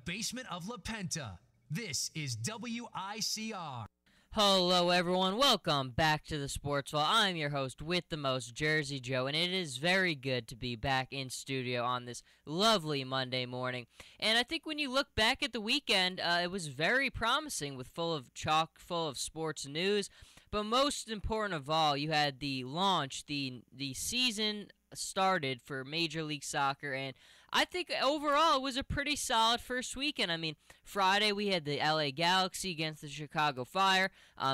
basement of La Penta. This is WICR. Hello everyone, welcome back to the Sportswell. I'm your host with the most, Jersey Joe, and it is very good to be back in studio on this lovely Monday morning. And I think when you look back at the weekend, it was very promising, with chock full of sports news. But most important of all, you had the launch, the season started for Major League Soccer, and I think overall it was a pretty solid first weekend. I mean, Friday we had the LA Galaxy against the Chicago Fire.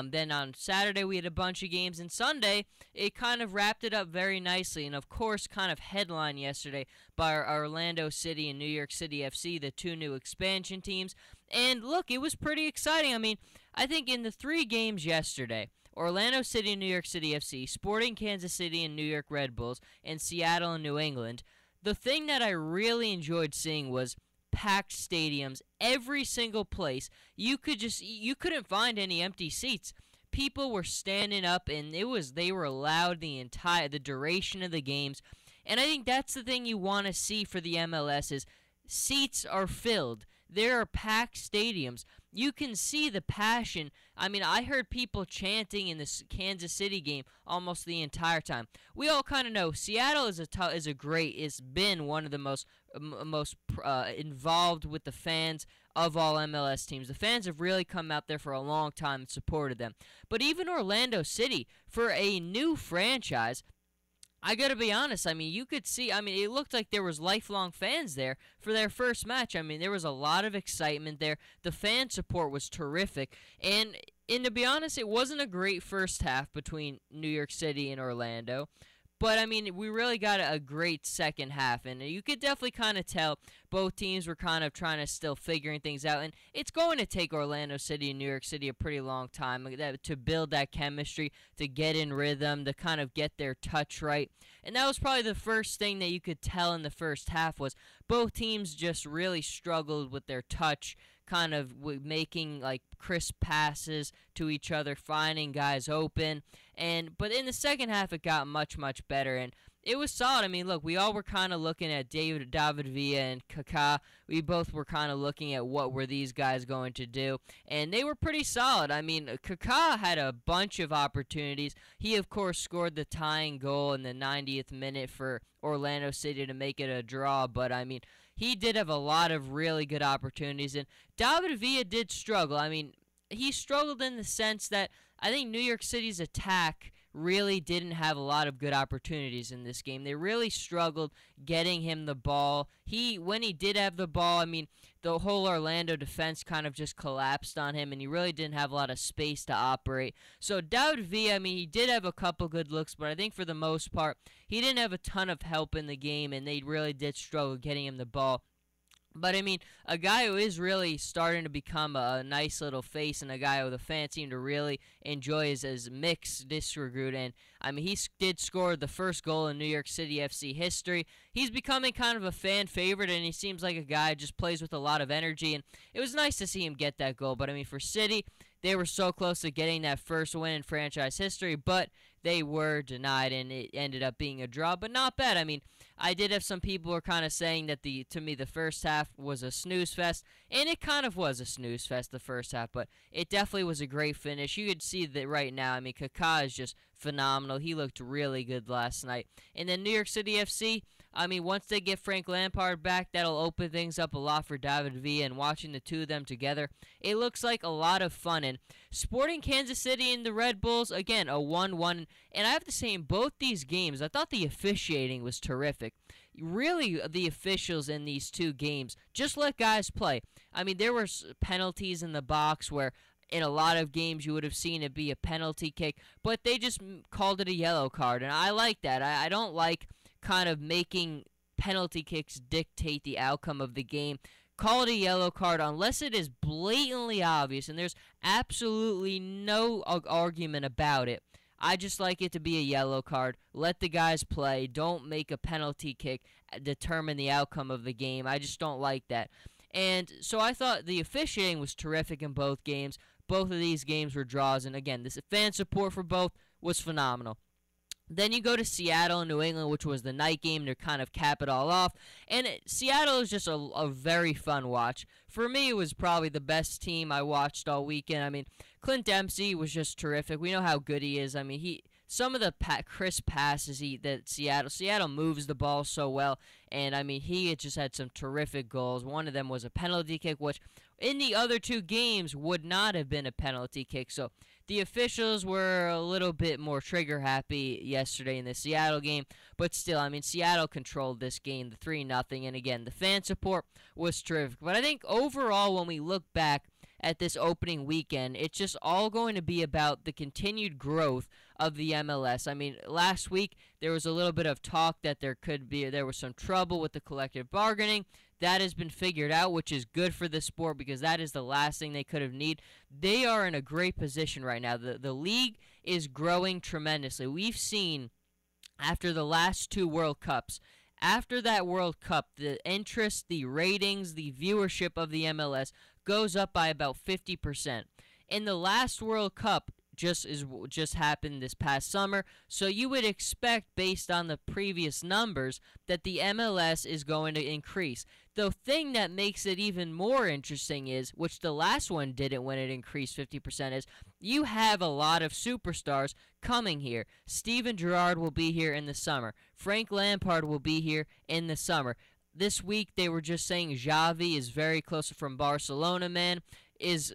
Then on Saturday we had a bunch of games, and Sunday it kind of wrapped it up very nicely. And of course, kind of headline yesterday by Orlando City and New York City FC, the two new expansion teams. And look, it was pretty exciting. I mean, I think in the three games yesterday, Orlando City and New York City FC, Sporting Kansas City and New York Red Bulls, and Seattle and New England, the thing that I really enjoyed seeing was packed stadiums. Every single place, you couldn't find any empty seats. People were standing up, and they were loud the duration of the games. And I think that's the thing you want to see for the MLS is seats are filled. There are packed stadiums. You can see the passion. I mean, I heard people chanting in this Kansas City game almost the entire time. We all kind of know Seattle it's been one of the most involved with the fans of all MLS teams. The fans have really come out there for a long time and supported them. But even Orlando City, for a new franchise, I gotta be honest, I mean, you could see, it looked like there was lifelong fans there for their first match. I mean, there was a lot of excitement there. The fan support was terrific. And to be honest, it wasn't a great first half between New York City and Orlando. But, I mean, we really got a great second half, and you could definitely kind of tell both teams were kind of trying to still figuring things out. And it's going to take Orlando City and New York City a pretty long time to build that chemistry, to get in rhythm, to kind of get their touch right. And that was probably the first thing that you could tell in the first half was both teams just really struggled with their touch, kind of making like crisp passes to each other, finding guys open. But in the second half, it got much better, and it was solid. I mean, look, we all were kind of looking at David Villa and Kaká. We both were kind of looking at what were these guys going to do, and they were pretty solid. I mean, Kaká had a bunch of opportunities. He, of course, scored the tying goal in the 90th minute for Orlando City to make it a draw, but, I mean, he did have a lot of really good opportunities, and David Villa did struggle. I mean, he struggled in the sense that I think New York City's attack really didn't have a lot of good opportunities in this game. They really struggled getting him the ball. When he did have the ball, I mean, the whole Orlando defense kind of just collapsed on him, and he really didn't have a lot of space to operate. So David Villa, I mean, he did have a couple good looks, but I think for the most part, he didn't have a ton of help in the game, and they really did struggle getting him the ball. But, I mean, a guy who is really starting to become a nice little face, and a guy who the fans seem to really enjoy is Mix Disregard. And, I mean, he did score the first goal in New York City FC history. He's becoming kind of a fan favorite, and he seems like a guy who just plays with a lot of energy. And it was nice to see him get that goal. But, I mean, for City, they were so close to getting that first win in franchise history, but they were denied, and it ended up being a draw, but not bad. I mean, I did have some people who were kind of saying that to me the first half was a snooze fest, and it kind of was a snooze fest the first half, but it definitely was a great finish. You could see that right now. I mean, Kaká is just phenomenal. He looked really good last night. And then New York City FC, I mean, once they get Frank Lampard back, that'll open things up a lot for David Villa, and watching the two of them together, it looks like a lot of fun. And Sporting Kansas City and the Red Bulls, again, a 1-1. And I have to say, in both these games, I thought the officiating was terrific. Really, the officials in these two games just let guys play. I mean, there were penalties in the box where in a lot of games you would have seen it be a penalty kick, but they just called it a yellow card, and I like that. I don't like kind of making penalty kicks dictate the outcome of the game. Call it a yellow card unless it is blatantly obvious, and there's absolutely no argument about it. I just like it to be a yellow card. Let the guys play. Don't make a penalty kick determine the outcome of the game. I just don't like that. And so I thought the officiating was terrific in both games. Both of these games were draws, and again, this fan support for both was phenomenal. Then you go to Seattle and New England, which was the night game to kind of cap it all off. And Seattle is just a very fun watch. For me, it was probably the best team I watched all weekend. I mean, Clint Dempsey was just terrific. We know how good he is. I mean, some of the crisp passes that Seattle moves the ball so well. And, I mean, he just had some terrific goals. One of them was a penalty kick, which in the other two games would not have been a penalty kick. So the officials were a little bit more trigger happy yesterday in the Seattle game, but still, I mean, Seattle controlled this game, the 3-0, and again, the fan support was terrific. But I think overall, when we look back at this opening weekend, it's just all going to be about the continued growth of the MLS. I mean, last week there was a little bit of talk that there was some trouble with the collective bargaining. That has been figured out, which is good for the sport because that is the last thing they could have needed. They are in a great position right now. The league is growing tremendously. We've seen after the last two World Cups, after that World Cup, the interest, the ratings, the viewership of the MLS goes up by about 50%. In the last World Cup, just happened this past summer, so you would expect, based on the previous numbers, that the MLS is going to increase. The thing that makes it even more interesting is, which the last one didn't when it increased 50%, is you have a lot of superstars coming here. Steven Gerrard will be here in the summer. Frank Lampard will be here in the summer. This week they were just saying Xavi is very close from Barcelona, is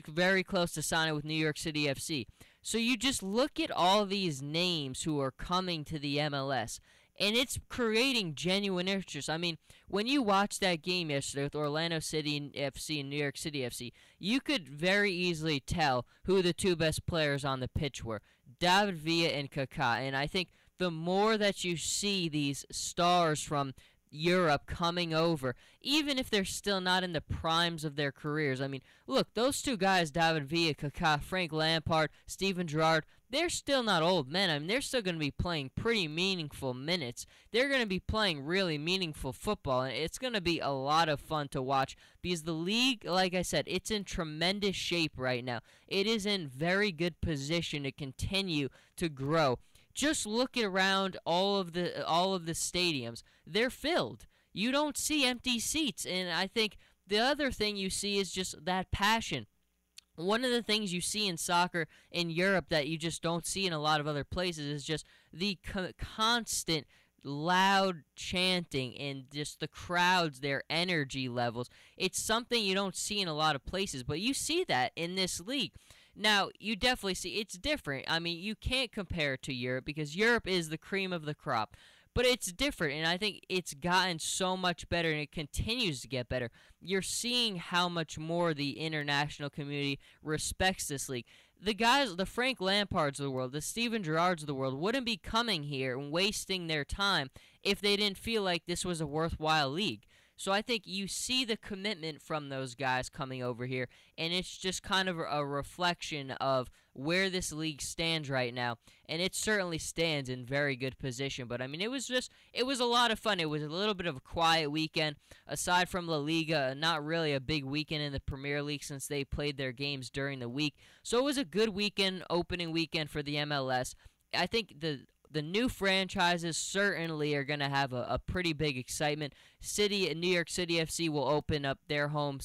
very close to signing with New York City FC. So you just look at all these names who are coming to the MLS, and it's creating genuine interest. I mean, when you watched that game yesterday with Orlando City FC and New York City FC, you could very easily tell who the two best players on the pitch were, David Villa and Kaká. And I think the more that you see these stars from Europe coming over, even if they're still not in the primes of their careers. I mean, look, those two guys, David Villa, Kaká, Frank Lampard, Steven Gerrard, they're still not old men. I mean, they're still going to be playing pretty meaningful minutes. They're going to be playing really meaningful football, and it's going to be a lot of fun to watch because the league, like I said, it's in tremendous shape right now. It is in very good position to continue to grow. Just look around all of the stadiums. They're filled. You don't see empty seats. And I think the other thing you see is just that passion. One of the things you see in soccer in Europe that you just don't see in a lot of other places is just the constant loud chanting and just the crowds, their energy levels. It's something you don't see in a lot of places, but you see that in this league. Now, you definitely see it's different. I mean, you can't compare it to Europe because Europe is the cream of the crop. But it's different, and I think it's gotten so much better, and it continues to get better. You're seeing how much more the international community respects this league. The guys, the Frank Lampards of the world, the Steven Gerrards of the world, wouldn't be coming here and wasting their time if they didn't feel like this was a worthwhile league. So I think you see the commitment from those guys coming over here, and it's just kind of a reflection of where this league stands right now, and it certainly stands in very good position. But I mean, it was a lot of fun. It was a little bit of a quiet weekend. Aside from La Liga, not really a big weekend in the Premier League since they played their games during the week. So it was a good weekend, opening weekend for the MLS. I think the new franchises certainly are going to have a pretty big excitement. New York City FC will open up their home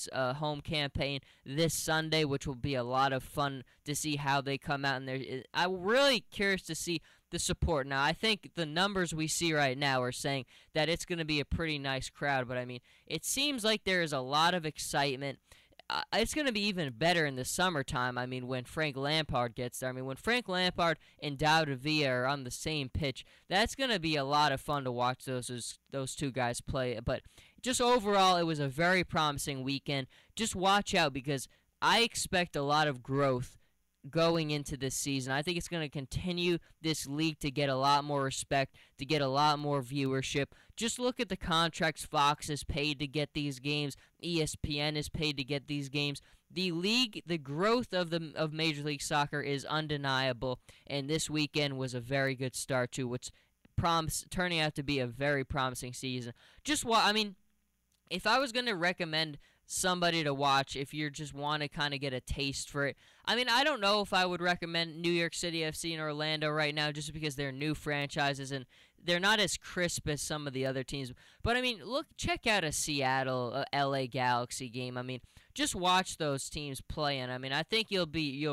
campaign this Sunday, which will be a lot of fun to see how they come out. And I'm really curious to see the support. Now, I think the numbers we see right now are saying that it's going to be a pretty nice crowd, but I mean, it seems like there is a lot of excitement. It's going to be even better in the summertime. I mean, when Frank Lampard gets there. I mean, when Frank Lampard and David Villa are on the same pitch, that's going to be a lot of fun to watch those two guys play. But just overall, it was a very promising weekend. Just watch out because I expect a lot of growth going into this season. I think it's going to continue this league to get a lot more respect, to get a lot more viewership. Just look at the contracts Fox is paid to get these games. ESPN is paid to get these games. The league, the growth of Major League Soccer is undeniable, and this weekend was a very good start to what's turning out to be a very promising season. I mean, if I was going to recommend somebody to watch if you just want to kind of get a taste for it. I mean, I don't know if I would recommend New York City FC and Orlando right now just because they're new franchises and they're not as crisp as some of the other teams. But, I mean, check out a Seattle, LA Galaxy game. I mean, just watch those teams play, and I mean, I think you'll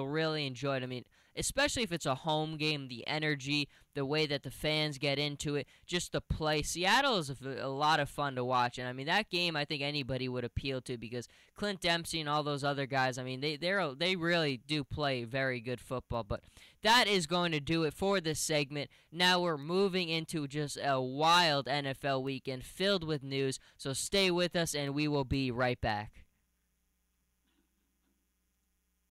really enjoy it. I mean, especially if it's a home game, the energy, the way that the fans get into it, just the play. Seattle is a lot of fun to watch, and I mean, that game I think anybody would appeal to because Clint Dempsey and all those other guys, I mean, they really do play very good football. But that is going to do it for this segment. Now we're moving into just a wild NFL weekend filled with news, so stay with us, and we will be right back.